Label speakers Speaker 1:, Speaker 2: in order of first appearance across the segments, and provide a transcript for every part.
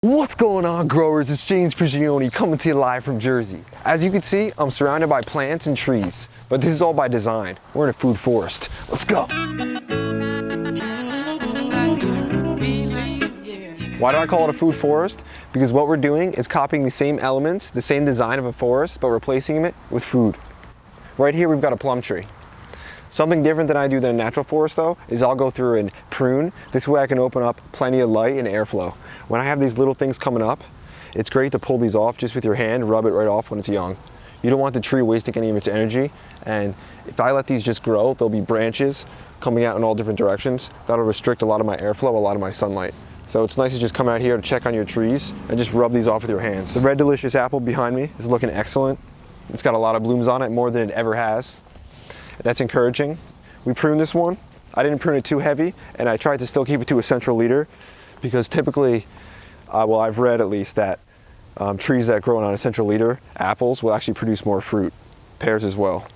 Speaker 1: What's going on, growers? It's James Prigioni coming to you live from Jersey. As you can see, I'm surrounded by plants and trees, but this is all by design. We're in a food forest. Let's go. Why do I call it a food forest? Because what we're doing is copying the same elements, the same design of a forest, but replacing it with food. Right here we've got a plum tree. Something different than I do than a natural forest though, is I'll go through and prune. This way I can open up plenty of light and airflow. When I have these little things coming up, it's great to pull these off just with your hand, rub it right off when it's young. You don't want the tree wasting any of its energy, and if I let these just grow, there'll be branches coming out in all different directions. That'll restrict a lot of my airflow, a lot of my sunlight. So it's nice to just come out here to check on your trees and just rub these off with your hands. The red delicious apple behind me is looking excellent. It's got a lot of blooms on it, more than it ever has. That's encouraging. We pruned this one. I didn't prune it too heavy, and I tried to still keep it to a central leader, because typically, well, I've read at least that trees that grow on a central leader, apples, will actually produce more fruit, pears as well.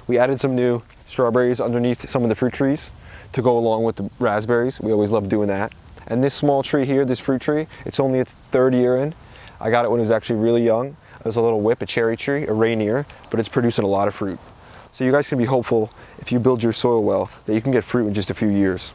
Speaker 1: We added some new strawberries underneath some of the fruit trees to go along with the raspberries. We always love doing that. And this small tree here, this fruit tree, it's only its third year in. I got it when it was actually really young. It was a little whip, a cherry tree, a Rainier, but it's producing a lot of fruit. So you guys can be hopeful, if you build your soil well, that you can get fruit in just a few years.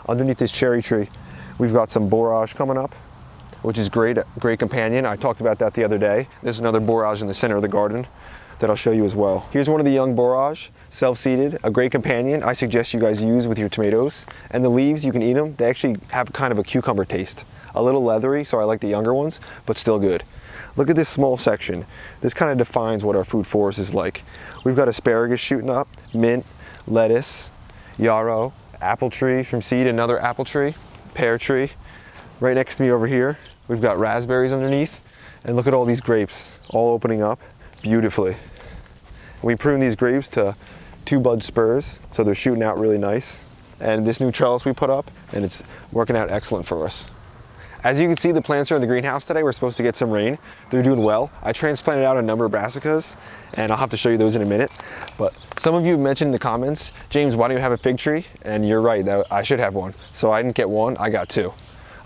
Speaker 1: Underneath this cherry tree, we've got some borage coming up, which is great, a great companion. I talked about that the other day. There's another borage in the center of the garden that I'll show you as well. Here's one of the young borage, self-seeded, a great companion I suggest you guys use with your tomatoes. And the leaves, you can eat them. They actually have kind of a cucumber taste. A little leathery, so I like the younger ones, but still good. Look at this small section. This kind of defines what our food forest is like. We've got asparagus shooting up, mint, lettuce, yarrow, apple tree from seed, another apple tree, pear tree. Right next to me over here, we've got raspberries underneath. And look at all these grapes, all opening up beautifully. We prune these grapes to 2 bud spurs, so they're shooting out really nice. And this new trellis we put up, and it's working out excellent for us. As you can see, the plants are in the greenhouse today. We're supposed to get some rain. They're doing well. I transplanted out a number of brassicas, and I'll have to show you those in a minute. But some of you mentioned in the comments, James, why don't you have a fig tree? And you're right, I should have one. So I didn't get one, I got 2.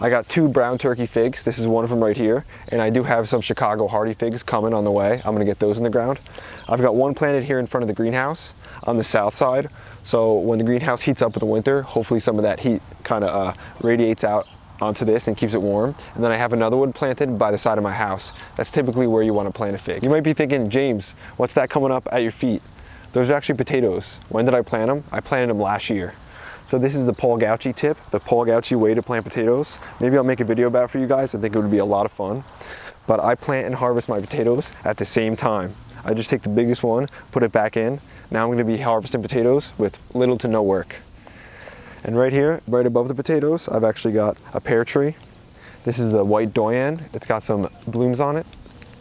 Speaker 1: I got 2 brown turkey figs. This is one of them right here. And I do have some Chicago hardy figs coming on the way. I'm gonna get those in the ground. I've got one planted here in front of the greenhouse on the south side. So when the greenhouse heats up in the winter, hopefully some of that heat kind of radiates out onto this and keeps it warm. And then I have another one planted by the side of my house. That's typically where you want to plant a fig. You might be thinking, James, what's that coming up at your feet? Those are actually potatoes. When did I plant them? I planted them last year. So this is the Paul Gauci tip, the Paul Gauci way to plant potatoes. Maybe I'll make a video about it for you guys. I think it would be a lot of fun. But I plant and harvest my potatoes at the same time. I just take the biggest one, put it back in. Now I'm going to be harvesting potatoes with little to no work. And right here, right above the potatoes, I've actually got a pear tree. This is the white doyen. It's got some blooms on it,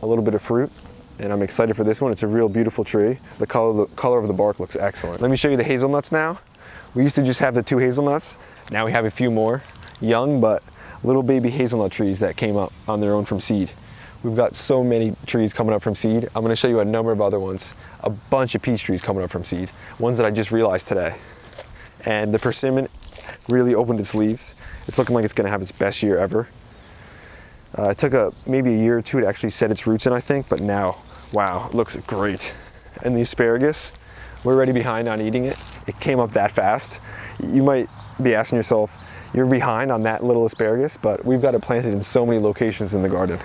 Speaker 1: a little bit of fruit, and I'm excited for this one. It's a real beautiful tree. The color of the bark looks excellent. Let me show you the hazelnuts now. We used to just have the 2 hazelnuts. Now we have a few more, young but little baby hazelnut trees that came up on their own from seed. We've got so many trees coming up from seed. I'm gonna show you a number of other ones. A bunch of peach trees coming up from seed, ones that I just realized today. And the persimmon really opened its leaves. It's looking like it's gonna have its best year ever. It took maybe a year or 2 to actually set its roots in, I think, but now, wow, it looks great. And the asparagus, we're already behind on eating it. It came up that fast. You might be asking yourself, you're behind on that little asparagus, but we've got it planted in so many locations in the garden.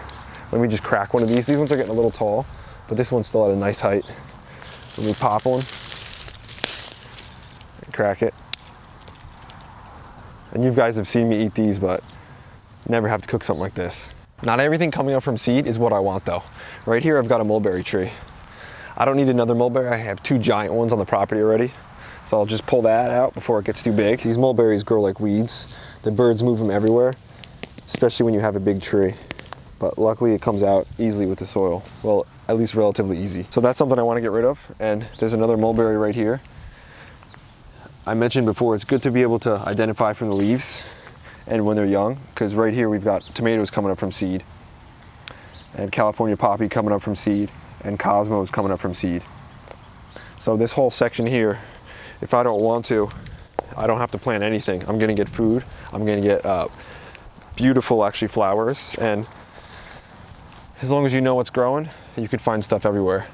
Speaker 1: Let me just crack one of these. These ones are getting a little tall, but this one's still at a nice height. Let me pop one and crack it. And you guys have seen me eat these, but never have to cook something like this. Not everything coming up from seed is what I want though. Right here, I've got a mulberry tree. I don't need another mulberry. I have 2 giant ones on the property already. So I'll just pull that out before it gets too big. These mulberries grow like weeds. The birds move them everywhere, especially when you have a big tree. But luckily it comes out easily with the soil. Well, at least relatively easy. So that's something I want to get rid of. And there's another mulberry right here. I mentioned before, it's good to be able to identify from the leaves and when they're young, because right here we've got tomatoes coming up from seed, and California poppy coming up from seed, and cosmos coming up from seed. So this whole section here, if I don't want to, I don't have to plant anything. I'm gonna get food, I'm gonna get beautiful actually flowers, and as long as you know what's growing, you could find stuff everywhere.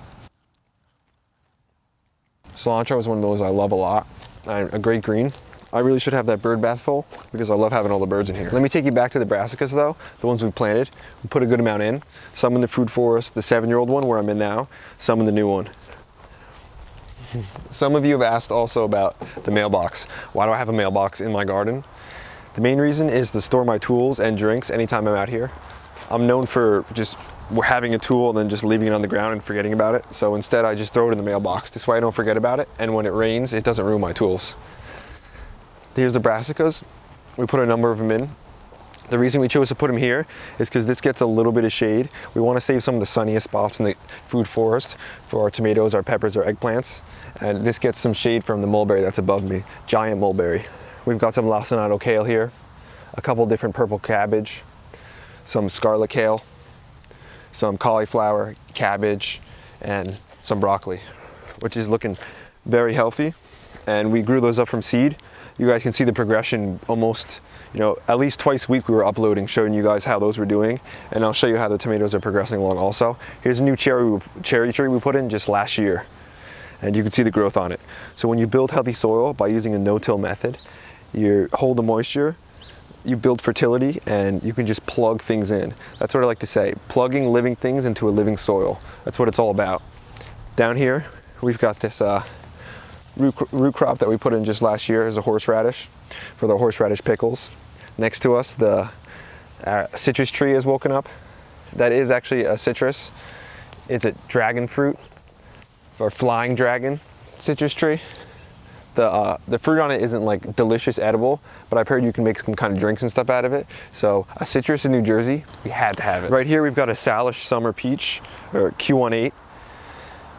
Speaker 1: Cilantro is one of those I love a lot. A great green. I really should have that bird bath full because I love having all the birds in here. Let me take you back to the brassicas though, the ones we planted. We put a good amount in. Some in the food forest, the 7-year-old one where I'm in now, some in the new one. Some of you have asked also about the mailbox. Why do I have a mailbox in my garden? The main reason is to store my tools and drinks anytime I'm out here. I'm known for just having a tool and then just leaving it on the ground and forgetting about it. So instead I just throw it in the mailbox. This way I don't forget about it, and when it rains, it doesn't ruin my tools. Here's the brassicas. We put a number of them in. The reason we chose to put them here is because this gets a little bit of shade. We want to save some of the sunniest spots in the food forest for our tomatoes, our peppers, our eggplants. And this gets some shade from the mulberry that's above me, giant mulberry. We've got some lacinato kale here, a couple different purple cabbage, some scarlet kale, some cauliflower, cabbage, and some broccoli, which is looking very healthy. And we grew those up from seed. You guys can see the progression almost, at least twice a week we were uploading, showing you guys how those were doing. And I'll show you how the tomatoes are progressing along also. Here's a new cherry tree we put in just last year. And you can see the growth on it. So when you build healthy soil by using a no-till method, you hold the moisture, you build fertility, and you can just plug things in. That's what I like to say, plugging living things into a living soil. That's what it's all about. Down here, we've got this root crop that we put in just last year as a horseradish for the horseradish pickles. Next to us, the citrus tree has woken up. That is actually a citrus. It's a dragon fruit, or flying dragon citrus tree. The fruit on it isn't like delicious edible, but I've heard you can make some kind of drinks and stuff out of it. So a citrus in New Jersey, we had to have it. Right here we've got a Salish summer peach, or Q18,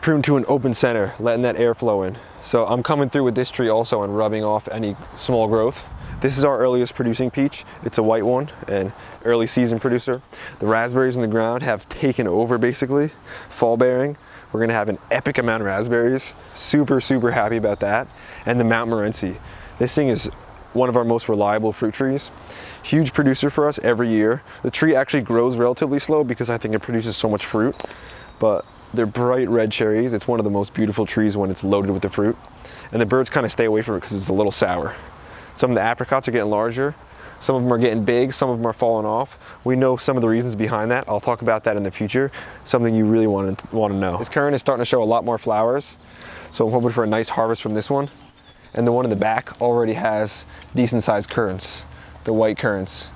Speaker 1: pruned to an open center, letting that air flow in. So I'm coming through with this tree also and rubbing off any small growth. This is our earliest producing peach. It's a white one and early season producer. The raspberries in the ground have taken over basically, fall bearing. We're gonna have an epic amount of raspberries. Super, super happy about that. And the Mount Morency. This thing is one of our most reliable fruit trees. Huge producer for us every year. The tree actually grows relatively slow because I think it produces so much fruit, but they're bright red cherries. It's one of the most beautiful trees when it's loaded with the fruit. And the birds kind of stay away from it because it's a little sour. Some of the apricots are getting larger. Some of them are getting big, some of them are falling off. We know some of the reasons behind that. I'll talk about that in the future. Something you really want to know. This currant is starting to show a lot more flowers. So I'm hoping for a nice harvest from this one. And the one in the back already has decent sized currants, the white currants.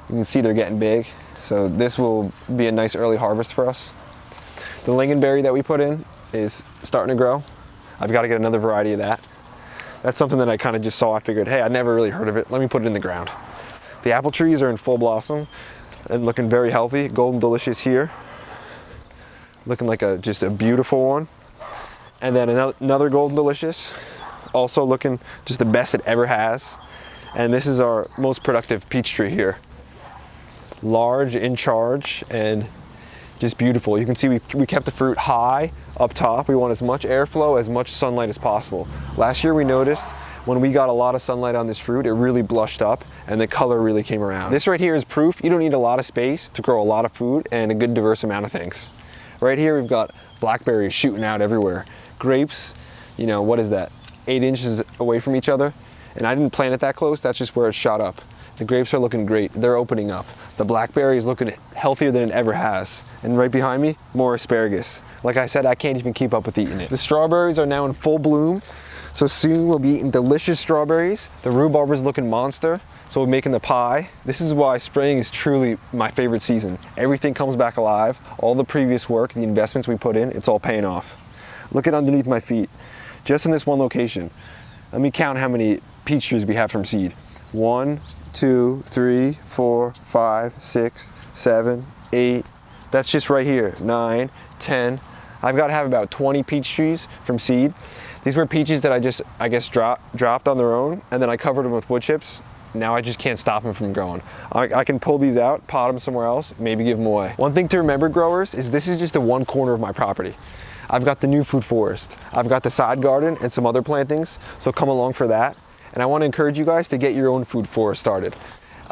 Speaker 1: You can see they're getting big. So this will be a nice early harvest for us. The lingonberry that we put in is starting to grow. I've got to get another variety of that. That's something that I kind of just saw. I figured, hey, I never really heard of it. Let me put it in the ground. The apple trees are in full blossom and looking very healthy. Golden Delicious here, looking like just a beautiful one. And then another Golden Delicious, also looking just the best it ever has. And this is our most productive peach tree here. Large, in charge, and just beautiful. You can see we kept the fruit high up top. We want as much airflow, as much sunlight as possible. Last year we noticed when we got a lot of sunlight on this fruit, it really blushed up and the color really came around. This right here is proof you don't need a lot of space to grow a lot of food and a good diverse amount of things. Right here we've got blackberries shooting out everywhere. Grapes, what is that? 8 inches away from each other. And I didn't plant it that close, that's just where it shot up. The grapes are looking great, they're opening up. The blackberry is looking healthier than it ever has. And right behind me, more asparagus. Like I said, I can't even keep up with eating it. The strawberries are now in full bloom, so soon we'll be eating delicious strawberries. The rhubarb is looking monster, so we're making the pie. This is why spring is truly my favorite season. Everything comes back alive. All the previous work, the investments we put in, it's all paying off. Look at underneath my feet. Just in this one location. Let me count how many peach trees we have from seed. 1, 2, 3, 4, 5, 6, 7, 8. That's just right here. 9, 10. I've got to have about 20 peach trees from seed. These were peaches that I guess dropped on their own, and then I covered them with wood chips. Now I just can't stop them from growing. I can pull these out, pot them somewhere else, maybe give them away. One thing to remember, growers, is this is just the one corner of my property. I've got the new food forest. I've got the side garden and some other plantings, so come along for that. And I want to encourage you guys to get your own food forest started.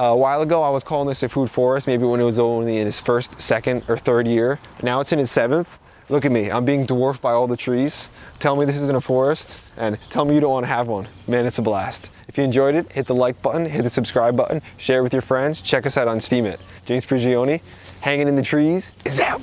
Speaker 1: A while ago, I was calling this a food forest, maybe when it was only in its first, second, or third year. Now it's in its seventh. Look at me, I'm being dwarfed by all the trees. Tell me this isn't a forest, and tell me you don't want to have one. Man, it's a blast. If you enjoyed it, hit the like button, hit the subscribe button, share it with your friends, check us out on Steemit. James Prigioni, hanging in the trees, is out.